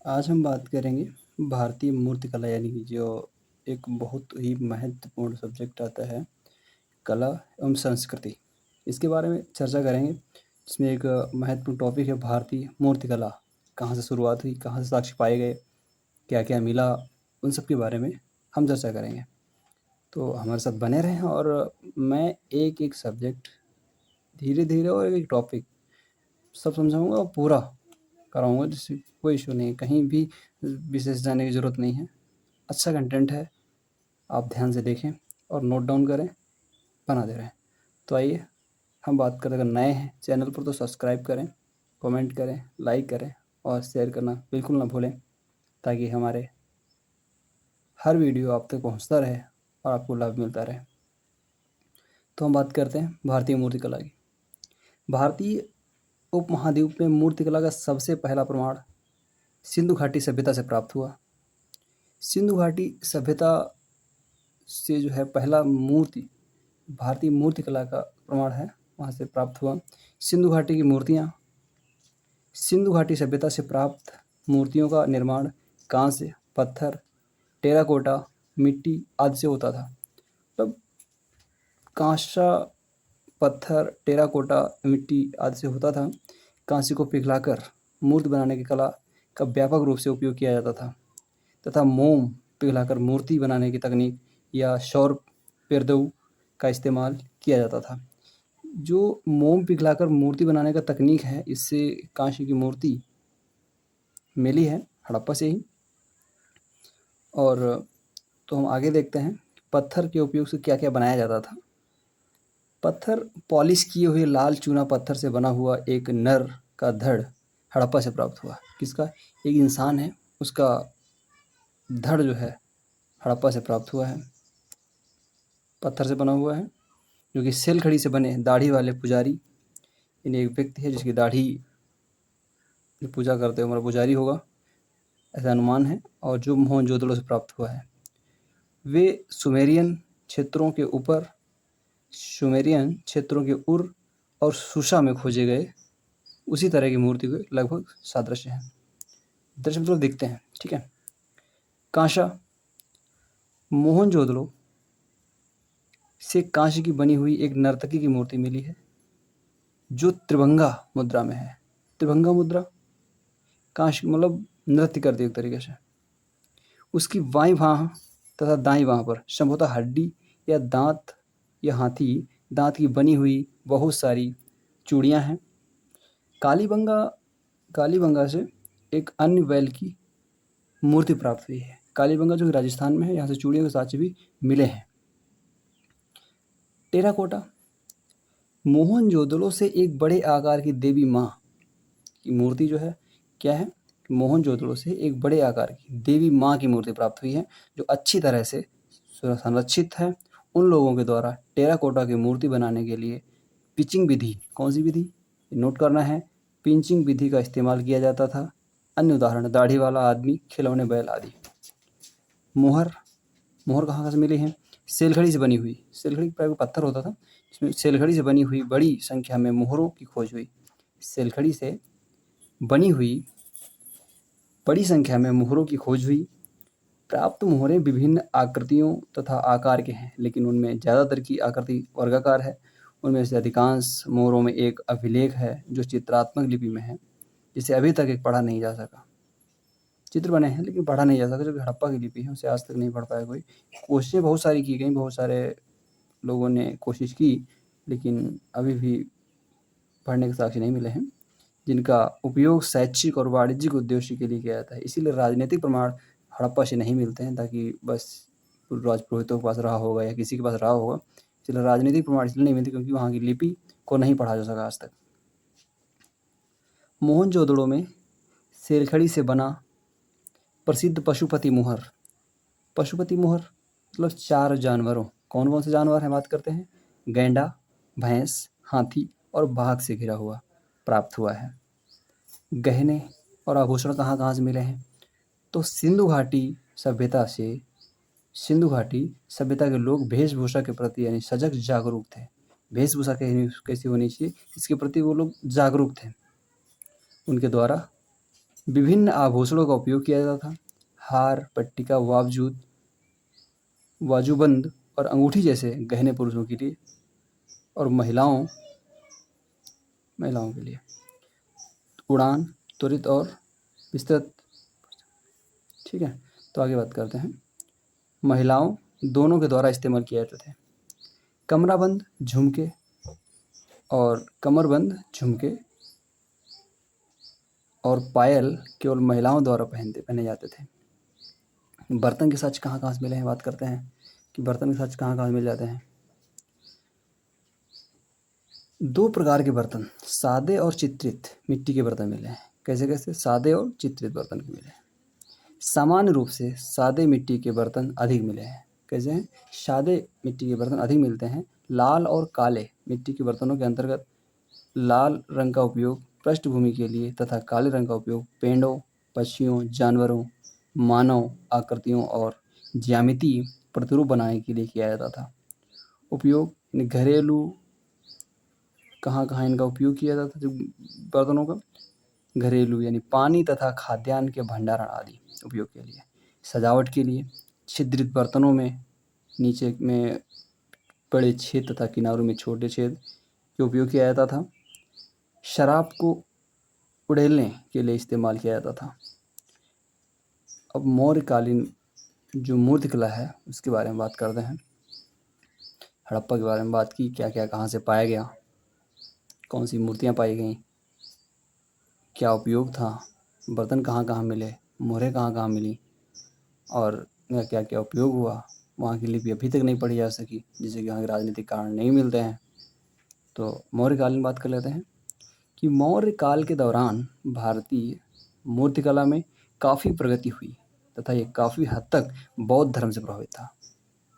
आज हम बात करेंगे भारतीय मूर्तिकला यानी कि जो एक बहुत ही महत्वपूर्ण सब्जेक्ट आता है, कला एवं संस्कृति। इसके बारे में चर्चा करेंगे। इसमें एक महत्वपूर्ण टॉपिक है भारतीय मूर्तिकला। कहाँ से शुरुआत हुई, कहाँ से साक्ष्य पाए गए, क्या-क्या मिला, उन सब के बारे में हम चर्चा करेंगे। तो हमारे साथ बने रहें और मैं एक-एक सब्जेक्ट धीरे-धीरे और एक-एक टॉपिक सब समझाऊँगा और पूरा कराऊँगा, जिससे कोई इश्यू नहीं है, कहीं भी विशेष जाने की ज़रूरत नहीं है। अच्छा कंटेंट है, आप ध्यान से देखें और नोट डाउन करें, बनाते रहें। तो आइए हम बात करें, अगर नए हैं चैनल पर तो सब्सक्राइब करें, कमेंट करें, लाइक करें और शेयर करना बिल्कुल ना भूलें, ताकि हमारे हर वीडियो आप तक पहुंचता रहे और आपको लाभ मिलता रहे। तो हम बात करते हैं भारतीय मूर्तिकला की। भारतीय उपमहाद्वीप में मूर्तिकला का सबसे पहला प्रमाण सिंधु घाटी सभ्यता से प्राप्त हुआ। सिंधु घाटी सभ्यता से जो है पहला भारतीय मूर्तिकला का प्रमाण है, वहाँ से प्राप्त हुआ। सिंधु घाटी की मूर्तियाँ। सिंधु घाटी सभ्यता से प्राप्त मूर्तियों का निर्माण कांस्य, पत्थर, टेराकोटा, मिट्टी आदि से होता था। मतलब कांसा, पत्थर, टेराकोटा, मिट्टी आदि से होता था। कांस्य को पिघलाकर मूर्ति बनाने की कला का व्यापक रूप से उपयोग किया जाता था तथा मोम पिघलाकर मूर्ति बनाने की तकनीक या सौर पेरदऊ का इस्तेमाल किया जाता था। जो मोम पिघलाकर मूर्ति बनाने का तकनीक है, इससे कांस्य की मूर्ति मिली है हड़प्पा से ही। और तो हम आगे देखते हैं पत्थर के उपयोग से क्या क्या बनाया जाता था। पत्थर पॉलिश किए हुए लाल चूना पत्थर से बना हुआ एक नर का धड़ हड़प्पा से प्राप्त हुआ। किसका? एक इंसान है, उसका धड़ जो है हड़प्पा से प्राप्त हुआ है, पत्थर से बना हुआ है, जो कि सेलखड़ी से बने दाढ़ी वाले पुजारी, यानी एक व्यक्ति है जिसकी दाढ़ी जो पूजा करते हो हमारा पुजारी होगा, ऐसा अनुमान है, और जो मोहनजोदड़ो से प्राप्त हुआ है। वे सुमेरियन क्षेत्रों के उर और सुशा में खोजे गए उसी तरह की मूर्ति के लगभग सादृश्य हैं। दृश्य मतलब दिखते हैं, ठीक है। कांसा, मोहनजोदड़ो से कांस्य की बनी हुई एक नर्तकी की मूर्ति मिली है, जो त्रिभंगा मुद्रा में है। त्रिभंगा मुद्रा कांस्य मतलब नृत्य करती है एक तरीके से। उसकी बाईं बांह तथा दाईं बांह पर संभवतः हड्डी या दांत या हाथी दांत की बनी हुई बहुत सारी चूड़ियां हैं। कालीबंगा से एक अन्य बैल की मूर्ति प्राप्त हुई है। कालीबंगा जो कि राजस्थान में है, यहाँ से चूड़ियों के साक्ष्य भी मिले हैं। टेराकोटा, मोहनजोदड़ो से एक बड़े आकार की देवी माँ की मूर्ति जो है क्या है, मोहनजोदड़ो से एक बड़े आकार की देवी माँ की मूर्ति प्राप्त हुई है, जो अच्छी तरह से संरक्षित है। उन लोगों के द्वारा टेराकोटा की मूर्ति बनाने के लिए पिचिंग विधि, कौन सी विधि नोट करना है, पिंचिंग विधि का इस्तेमाल किया जाता था। अन्य उदाहरण दाढ़ी वाला आदमी, खिलौने बैल आदि। मोहर, मोहर कहाँ से मिली है? सेलखड़ी से बनी हुई, सेलखड़ी का पत्थर होता था, इसमें सेलखड़ी से बनी हुई बड़ी संख्या में मोहरों की खोज हुई। सेलखड़ी से बनी हुई बड़ी संख्या में मोहरों की खोज हुई। प्राप्त मोहरें विभिन्न आकृतियों तथा आकार के हैं, लेकिन उनमें ज़्यादातर की आकृति वर्गाकार है। उनमें से अधिकांश मोहरों में एक अभिलेख है जो चित्रात्मक लिपि में है, जिसे अभी तक एक पढ़ा नहीं जा सका। चित्र बने हैं लेकिन पढ़ा नहीं जा सका, जो कि हड़प्पा की लिपि है, उसे आज तक नहीं पढ़ पाया कोई। कोशिशें बहुत सारी की गई, बहुत सारे लोगों ने कोशिश की, लेकिन अभी भी पढ़ने के साक्ष्य नहीं मिले हैं, जिनका उपयोग शैक्षिक और वाणिज्यिक उद्देश्य के लिए किया जाता है। इसीलिए राजनीतिक प्रमाण हड़प्पा से नहीं मिलते हैं, ताकि बस राजपुरोहितों के पास रहा होगा या किसी के पास रहा होगा, इसलिए राजनीतिक प्रमाण इसलिए नहीं मिलते क्योंकि वहाँ की लिपि को नहीं पढ़ा जा सका आज तक। मोहनजोदड़ो में सेलखड़ी से बना प्रसिद्ध पशुपति मोहर। पशुपति मोहर मतलब 4 जानवरों, कौन कौन से जानवर हैं बात करते हैं, गैंडा, भैंस, हाथी और बाघ से घिरा हुआ प्राप्त हुआ है। गहने और आभूषण कहाँ कहाँ से मिले हैं? तो सिंधु घाटी सभ्यता के लोग वेशभूषा के प्रति यानी सजग जागरूक थे। वेशभूषा कैसी होनी चाहिए, इसके प्रति वो लोग जागरूक थे। उनके द्वारा विभिन्न आभूषणों का उपयोग किया जाता था। हार, पट्टिका, बाजूबंद और अंगूठी जैसे गहने पुरुषों के लिए और महिलाओं के लिए। उड़ान, त्वरित और विस्तृत। ठीक है, तो आगे बात करते हैं। महिलाओं दोनों के द्वारा इस्तेमाल किए जाते थे। कमराबंद झुमके और कमरबंद झुमके और पायल केवल महिलाओं द्वारा पहने जाते थे। बर्तन के साज कहाँ से मिले हैं, बात करते हैं कि बर्तन के साज कहाँ मिल जाते हैं। दो प्रकार के बर्तन, सादे और चित्रित मिट्टी के बर्तन मिले हैं। कैसे कैसे? सादे और चित्रित बर्तन के मिले हैं। सामान्य रूप से सादे मिट्टी के बर्तन अधिक मिले हैं। कैसे हैं? सादे मिट्टी के बर्तन अधिक मिलते हैं। लाल और काले मिट्टी के बर्तनों के अंतर्गत लाल रंग का उपयोग पृष्ठभूमि के लिए तथा काले रंग का उपयोग पेड़ों, पक्षियों, जानवरों, मानव आकृतियों और ज्यामितीय प्रतिरूप बनाने के लिए किया जाता था। उपयोग घरेलू, कहाँ इनका उपयोग किया जाता था जो बर्तनों का? घरेलू यानी पानी तथा खाद्यान्न के भंडारण आदि उपयोग के लिए। सजावट के लिए छिद्रित बर्तनों में नीचे में बड़े छेद तथा किनारों में छोटे छेद के उपयोग किया जाता था। शराब को उड़ेलने के लिए इस्तेमाल किया जाता था। अब मौर्यकालीन जो मूर्तिकला है उसके बारे में बात करते हैं। हड़प्पा के बारे में बात की, क्या क्या कहाँ से पाया गया, कौन सी मूर्तियाँ पाई गईं, क्या उपयोग था, बर्तन कहाँ मिले, मोहरें कहाँ मिली और इनका क्या क्या उपयोग हुआ। वहाँ की लिपि अभी तक नहीं पढ़ी जा सकी, जिससे कि वहाँ के राजनीतिक कारण नहीं मिलते हैं। तो मौर्यकाल में बात कर लेते हैं कि मौर्य काल के दौरान भारतीय मूर्तिकला में काफ़ी प्रगति हुई तथा ये काफ़ी हद तक बौद्ध धर्म से प्रभावित था।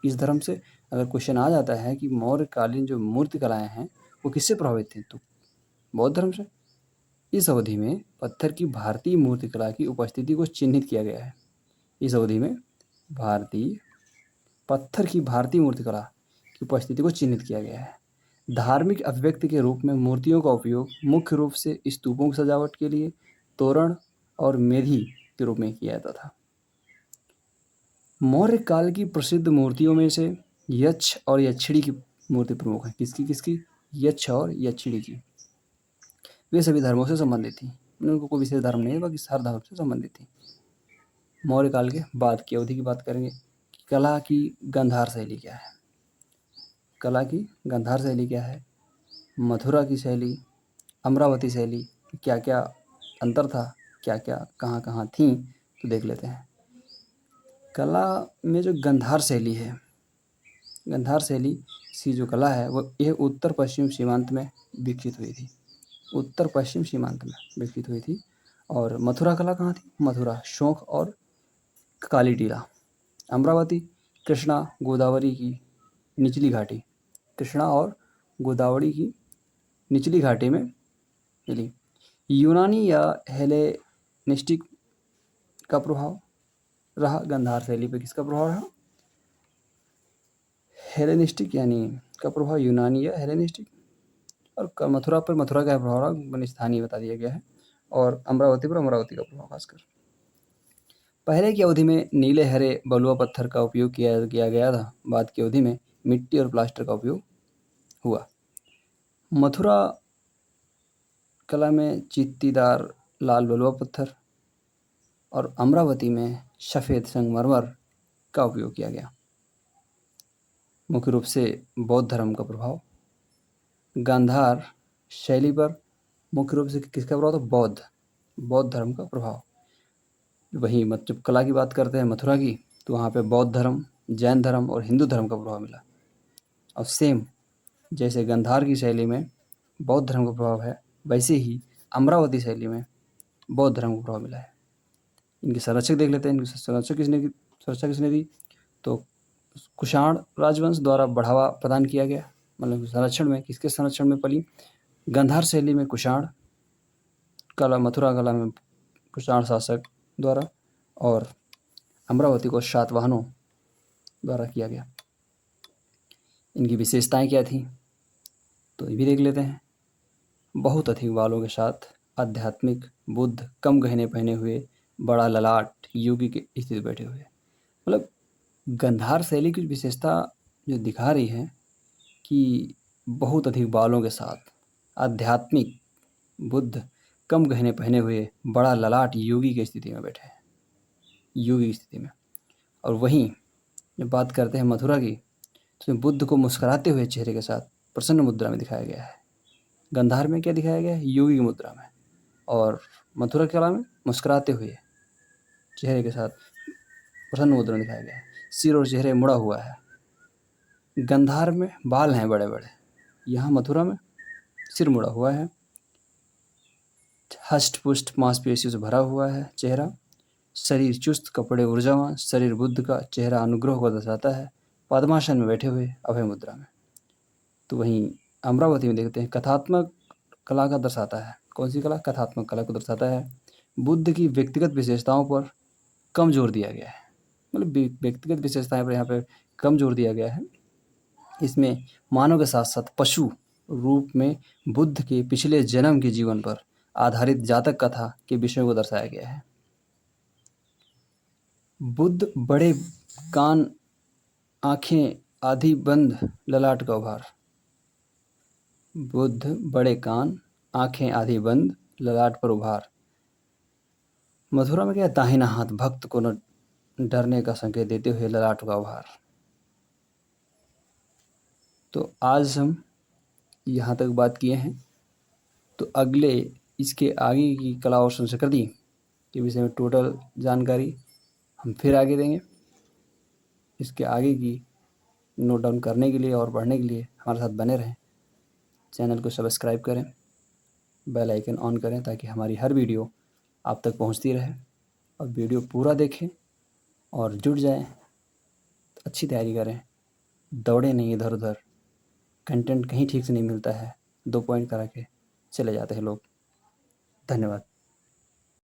इस धर्म से अगर क्वेश्चन आ जाता है कि मौर्यकालीन जो मूर्तिकलाएँ हैं वो किससे प्रभावित थी, तो बौद्ध धर्म से। इस अवधि में पत्थर की भारतीय मूर्तिकला की उपस्थिति को चिन्हित किया गया है। इस अवधि में पत्थर की भारतीय मूर्तिकला की उपस्थिति को चिन्हित किया गया है। धार्मिक अभिव्यक्ति के रूप में मूर्तियों का उपयोग मुख्य रूप से स्तूपों की सजावट के लिए, तोरण और मेढ़ी के रूप में किया जाता था। मौर्य काल की प्रसिद्ध मूर्तियों में से यक्ष और यक्षिणी की मूर्ति प्रमुख है। किसकी? यक्ष और यक्षिणी की। वे सभी धर्मों से संबंधित थी। उनको कोई विशेष धर्म नहीं है, बाकी हर धर्म से संबंधित थी। मौर्य काल के बाद की अवधि की बात करेंगे। कला की गांधार शैली क्या है? कला की गांधार शैली क्या है? मथुरा की शैली, अमरावती शैली, क्या क्या अंतर था, क्या क्या कहाँ थी, तो देख लेते हैं। कला में जो गांधार शैली है, गांधार शैली की जो कला है वो ये उत्तर पश्चिम सीमांत में विकसित हुई थी। उत्तर पश्चिम सीमांत में विकसित हुई थी। और मथुरा कला कहाँ थी? मथुरा, शोक और काली टीला। अमरावती कृष्णा गोदावरी की निचली घाटी, कृष्णा और गोदावरी की निचली घाटी में मिली। यूनानी या हेलेनिस्टिक का प्रभाव रहा गांधार शैली पे। किसका प्रभाव रहा? हेलेनिस्टिक यानी का प्रभाव यूनानी या हेलेनिस्टिक। और मथुरा पर मथुरा का प्रभाव रहा, मैंने स्थानीय बता दिया गया है। और अमरावती पर अमरावती का प्रभाव खासकर। पहले की अवधि में नीले हरे बलुआ पत्थर का उपयोग किया गया था। बाद की अवधि में मिट्टी और प्लास्टर का उपयोग हुआ। मथुरा कला में चित्तीदार लाल बलुआ पत्थर और अमरावती में सफ़ेद संगमरमर का उपयोग किया गया। मुख्य रूप से बौद्ध धर्म का प्रभाव। गांधार शैली पर मुख्य रूप से किसका प्रभाव था? बौद्ध धर्म का प्रभाव। वहीं जब कला की बात करते हैं मथुरा की, तो वहाँ पे बौद्ध धर्म, जैन धर्म और हिंदू धर्म का प्रभाव मिला। और सेम जैसे गांधार की शैली में बौद्ध धर्म का प्रभाव है, वैसे ही अमरावती शैली में बौद्ध धर्म का प्रभाव मिला है। इनके संरक्षक देख लेते हैं। इनकी संरक्षा किसने दी? तो कुषाण राजवंश द्वारा बढ़ावा प्रदान किया गया। मतलब संरक्षण में किसके संरक्षण में पली? गांधार शैली में कुषाण कला, मथुरा कला में कुषाण शासक द्वारा, और अमरावती को सातवाहनों द्वारा किया गया। इनकी विशेषताएं क्या थी तो ये भी देख लेते हैं। बहुत अधिक बालों के साथ आध्यात्मिक, बुद्ध, कम गहने पहने हुए, बड़ा ललाट, योगी की स्थिति बैठे हुए। मतलब गंधार शैली की विशेषता जो दिखा रही है कि बहुत अधिक बालों के साथ, आध्यात्मिक, बुद्ध, कम गहने पहने हुए, बड़ा ललाट, योगी की स्थिति में बैठे हैं, योगी की स्थिति में। और वहीं जब बात करते हैं मथुरा की, तो बुद्ध को मुस्कुराते हुए चेहरे के साथ प्रसन्न मुद्रा में दिखाया गया है। गंधार में क्या दिखाया गया है? योगी की मुद्रा में। और मथुरा की कला में मुस्कुराते हुए चेहरे के साथ प्रसन्न मुद्रा में दिखाया गया है। सिर और चेहरे मुड़ा हुआ है। गंधार में बाल हैं बड़े बड़े, यहाँ मथुरा में सिर मुड़ा हुआ है। हष्ट पुष्ट मांसपेशियों से भरा हुआ है चेहरा। शरीर चुस्त, कपड़े ऊर्जावान। शरीर बुद्ध का, चेहरा अनुग्रह को दर्शाता है। पद्मासन में बैठे हुए अभय मुद्रा में। तो वहीं अमरावती में देखते हैं, कथात्मक कला का दर्शाता है। कौन सी कला? कथात्मक कला को दर्शाता है। बुद्ध की व्यक्तिगत विशेषताओं पर कम जोर दिया गया है। मतलब व्यक्तिगत विशेषताएं पर यहाँ पे कम जोर दिया गया है। इसमें मानव के साथ साथ पशु रूप में बुद्ध के पिछले जन्म के जीवन पर आधारित जातक कथा के विषयों को दर्शाया गया है। बुद्ध बड़े कान, आंखें आधी बंद, ललाट का उभार। बुद्ध बड़े कान, आंखें आधी बंद, ललाट पर उभार। मथुरा में क्या? दाहिना हाथ भक्त को न डरने का संकेत देते हुए ललाट का उभार। तो आज हम यहाँ तक बात किए हैं। तो अगले इसके आगे की कला और संस्कृति के विषय में टोटल जानकारी हम फिर आगे देंगे। इसके आगे की नोट डाउन करने के लिए और पढ़ने के लिए हमारे साथ बने रहें। चैनल को सब्सक्राइब करें, बेल आइकन ऑन करें ताकि हमारी हर वीडियो आप तक पहुंचती रहे। और वीडियो पूरा देखें और जुट जाएं। अच्छी तैयारी करें, दौड़े नहीं इधर उधर। कंटेंट कहीं ठीक से नहीं मिलता है, 2 पॉइंट करा के चले जाते हैं लोग। धन्यवाद।